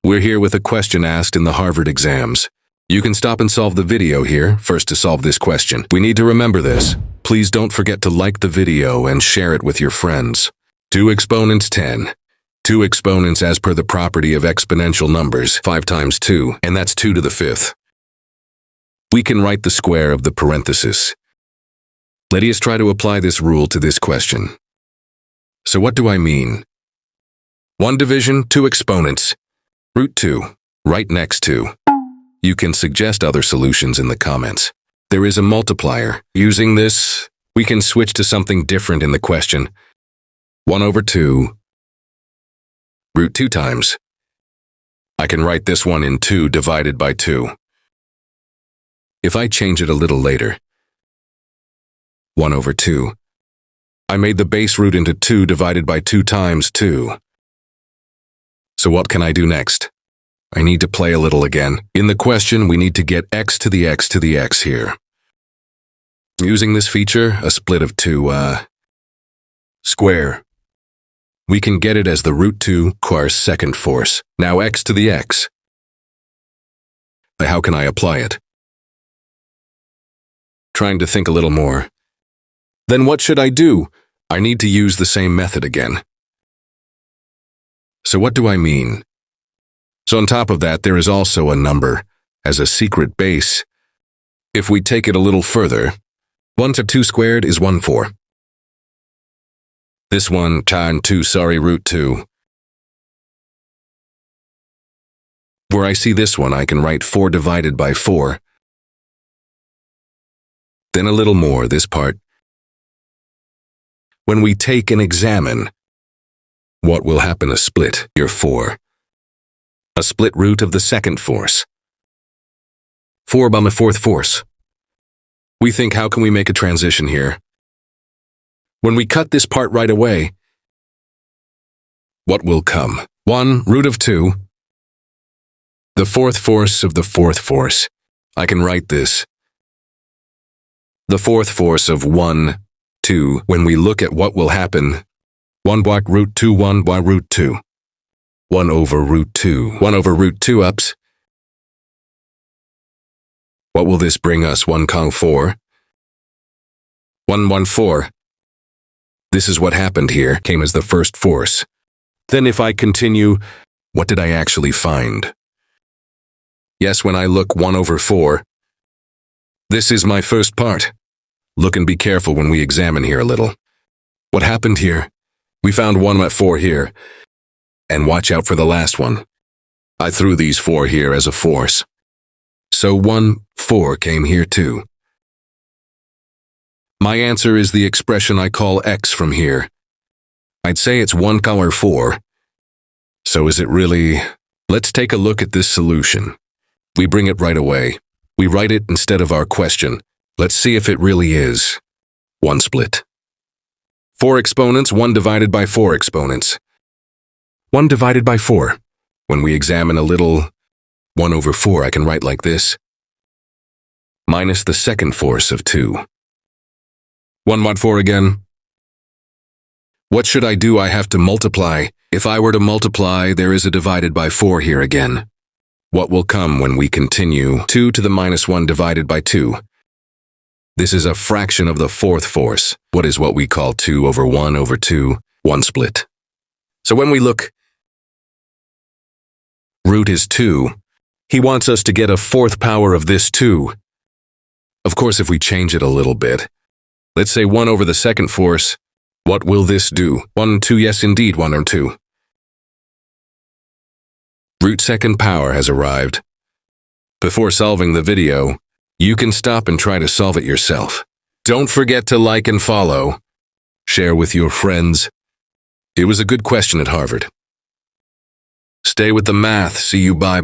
We're here with a question asked in the Harvard exams. You can stop and solve the video here, first to solve this question. We need to remember this. Please don't forget to like the video and share it with your friends. 2 exponents 10. 2 exponents as per the property of exponential numbers, 5 times 2, and that's 2 to the 5th. We can write the square of the parenthesis. Let us try to apply this rule to this question. So what do I mean? 1 division, 2 exponents, root 2, right next to. You can suggest other solutions in the comments. There is a multiplier. Using this, we can switch to something different in the question. 1 over 2, root 2 times. I can write this one in 2 divided by 2. If I change it a little later, 1 over 2, I made the base root into 2 divided by 2 times 2. So what can I do next? I need to play a little again. In the question, we need to get x to the x to the x here. Using this feature, a split of 2, square. We can get it as the root 2 quars second force. Now x to the x. How can I apply it? Trying to think a little more. Then what should I do? I need to use the same method again. So what do I mean? So on top of that, there is also a number as a secret base. If we take it a little further, 1 to 2 squared is 1 4. This one times 2, root 2. Where I see this one, I can write 4 divided by 4. Then a little more, this part. When we take and examine, what will happen? A split, here 4. A split root of the second force. 4 by my 4th force. We think, how can we make a transition here? When we cut this part right away, what will come? 1 root of 2. The 4th force of the 4th force. I can write this. The 4th force of 1, 2. When we look at what will happen, 1 by root 2, 1 by root 2. 1 over root 2. 1 over root 2 ups. What will this bring us? 1 con 4. 1 1 4. This is what happened here, came as the first force. Then if I continue, what did I actually find? Yes, when I look 1 over 4, this is my first part. Look and be careful when we examine here a little. What happened here? We found 1 at 4 here. And watch out for the last one. I threw these 4 here as a force. So 1, 4 came here too. My answer is the expression I call x from here. I'd say it's 1 color 4. So is it really? Let's take a look at this solution. We bring it right away. We write it instead of our question. Let's see if it really is. 1 split. 4 exponents, 1 divided by 4 exponents. 1 divided by 4. When we examine a little, 1 over 4 I can write like this. Minus the second force of 2. 1 mod 4 again. What should I do? I have to multiply. If I were to multiply, there is a divided by 4 here again. What will come when we continue? 2 to the minus 1 divided by 2. This is a fraction of the 4th force. What is what we call 2 over 1 over 2, 1 split. So when we look, root is 2. He wants us to get a 4th power of this 2. Of course, if we change it a little bit, let's say 1 over the second force, what will this do? 1, 2, yes indeed, 1 or 2. Root second power has arrived. Before solving the video, you can stop and try to solve it yourself. Don't forget to like and follow. Share with your friends. It was a good question at Harvard. Stay with the math. See you. Bye.